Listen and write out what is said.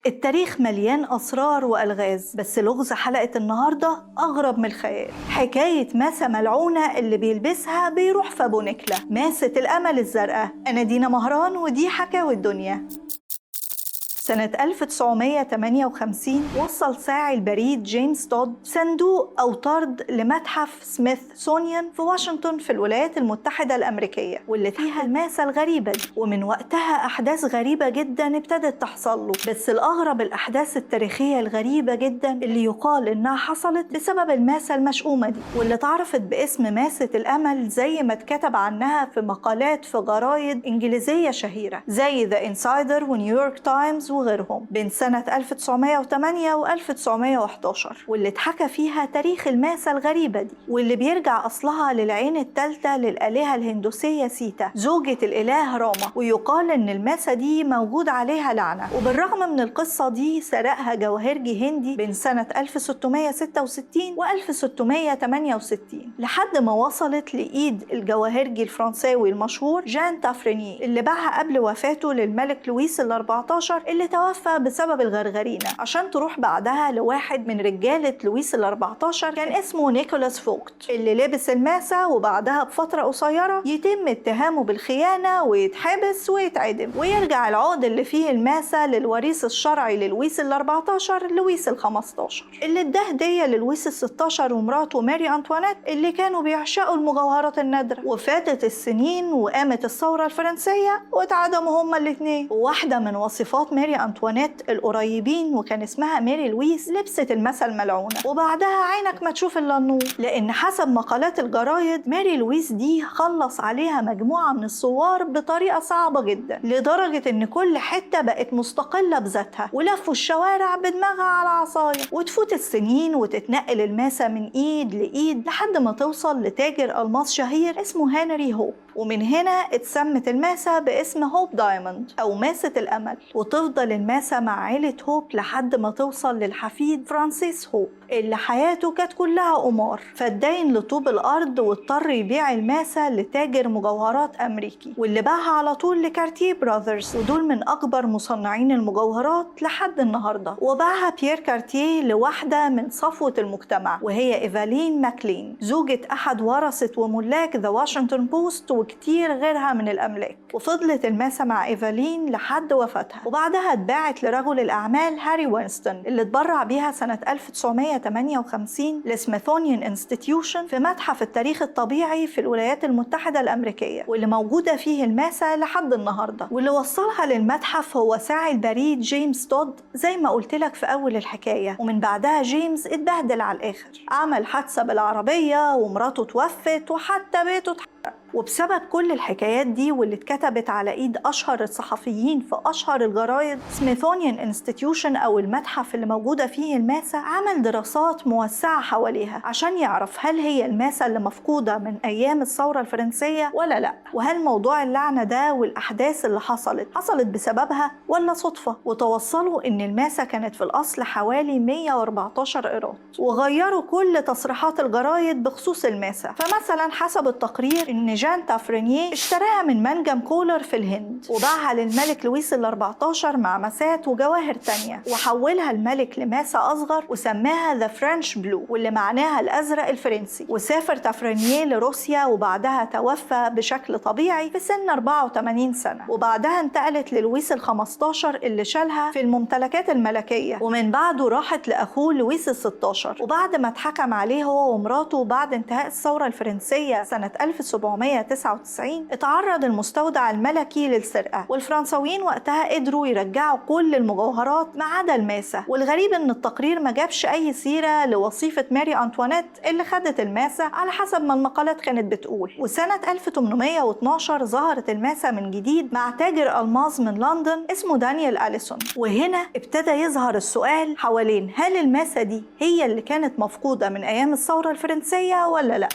التاريخ مليان أسرار وألغاز، بس لغز حلقة النهاردة أغرب من الخيال. حكاية ماسة ملعونة اللي بيلبسها بيروح في أبو نكلة، ماسة الأمل الزرقاء. أنا دينا مهران ودي حكاوي الدنيا. سنة 1958 وصل ساعي البريد جيمس تود صندوق أو طرد لمتحف سميثسونيان في واشنطن في الولايات المتحدة الأمريكية، واللي فيها الماسة الغريبة دي. ومن وقتها أحداث غريبة جدا ابتدت تحصل له، بس الأغرب الأحداث التاريخية الغريبة جدا اللي يقال إنها حصلت بسبب الماسة المشؤومة دي، واللي اتعرفت باسم ماسة الأمل زي ما اتكتب عنها في مقالات في جرايد إنجليزية شهيرة زي ذا إنسايدر ونيويورك تايمز وغيرهم بين سنة 1908 و 1911، واللي اتحكى فيها تاريخ الماسة الغريبة دي، واللي بيرجع أصلها للعين الثالثة للآلهة الهندوسية سيتا زوجة الإله راما. ويقال إن الماسة دي موجود عليها لعنة، وبالرغم من القصة دي سرقها جواهرجي هندي بين سنة 1666 و 1668 لحد ما وصلت لإيد الجواهرجي الفرنساوي المشهور جان تافريني، اللي باعها قبل وفاته للملك لويس ال14 اللي توفى بسبب الغرغرينة، عشان تروح بعدها لواحد من رجالة لويس ال14 كان اسمه نيكولاس فوكت، اللي لبس الماسة وبعدها بفترة قصيرة يتم اتهامه بالخيانة ويتحبس ويتعدم، ويرجع العقد اللي فيه الماسة للوريث الشرعي للويس ال14 لويس ال15، اللي اداه هدية للويس ال16 ومراته ماري أنطوانيت اللي كانوا بيعشقوا المجوهرات النادرة. وفاتت السنين وقامت الثورة الفرنسية واتعدموا هما الاتنين. وواحدة من وصفات ماري أنطوانيت القريبين وكان اسمها ماري لويس لبست الماسة الملعونة، وبعدها عينك ما تشوف إلا النور، لأن حسب مقالات الجرايد ماري لويس دي خلص عليها مجموعة من الثوار بطريقة صعبة جدا، لدرجة إن كل حتة بقت مستقلة بذاتها ولفوا الشوارع بدماغها على عصاية. وتفوت السنين وتتنقل الماسة من إيد لإيد لحد ما توصل لتاجر ألماس شهير اسمه هنري هوب، ومن هنا اتسمت الماسة باسم هوب دايموند أو ماسة الأمل. وتفضل الماسة مع عيلة هوب لحد ما توصل للحفيد فرانسيس هوب اللي حياته كانت كلها قمار، فاتدين لطوب الأرض واضطر يبيع الماسة لتاجر مجوهرات أمريكي، واللي باعها على طول لكارتيه براذرز، ودول من أكبر مصنعين المجوهرات لحد النهاردة. وباعها بيير كارتيه لواحدة من صفوة المجتمع وهي إيفالين ماكلين زوجة أحد ورثة وملاك ذا واشنطن بوست وكتير غيرها من الأملاك. وفضلت الماسة مع إيفالين لحد وفاتها، وبعدها اتباعت لرجل الأعمال هاري وينستون اللي اتبرع بيها سنة 1958 لسميثونيان انستيتيوشن في متحف التاريخ الطبيعي في الولايات المتحدة الأمريكية، واللي موجودة فيه الماسة لحد النهاردة. واللي وصلها للمتحف هو ساعي البريد جيمس تود زي ما قلت لك في أول الحكاية. ومن بعدها جيمس اتبهدل على الآخر، عمل حادثة بالعربية ومراته توفت وحتى بيته اتحرق. وبسبب كل الحكايات دي واللي اتكتبت على ايد اشهر الصحفيين في اشهر الجرايد، سميثونيان انستيتيوشن او المتحف اللي موجوده فيه الماسه عمل دراسات موسعه حواليها عشان يعرف هل هي الماسه اللي مفقوده من ايام الثوره الفرنسيه ولا لا، وهل موضوع اللعنه ده والاحداث اللي حصلت بسببها ولا صدفه. وتوصلوا ان الماسه كانت في الاصل حوالي 114 قيراط، وغيروا كل تصريحات الجرايد بخصوص الماسه. فمثلا حسب التقرير ان جان تافرينيه اشتراها من منجم كولر في الهند وباعها للملك لويس ال14 مع ماسات وجواهر تانية، وحولها الملك لماسة أصغر وسماها ذا فرنش بلو واللي معناها الأزرق الفرنسي. وسافر تافرينيه لروسيا وبعدها توفى بشكل طبيعي في سن 84 سنة، وبعدها انتقلت للويس ال15 اللي شالها في الممتلكات الملكية، ومن بعده راحت لأخوه لويس ال16. وبعد ما اتحكم عليه هو ومراته بعد انتهاء الثورة الفرنسية سنة 1799 اتعرض المستودع الملكي للسرقة، والفرنساويين وقتها قدروا يرجعوا كل المجوهرات ما عدا الماسة. والغريب ان التقرير ما جابش اي سيرة لوصيفة ماري أنطوانيت اللي خدت الماسة على حسب ما المقالات كانت بتقول. وسنة 1812 ظهرت الماسة من جديد مع تاجر ألماظ من لندن اسمه دانيال أليسون، وهنا ابتدى يظهر السؤال حوالين هل الماسة دي هي اللي كانت مفقودة من ايام الثورة الفرنسية ولا لا.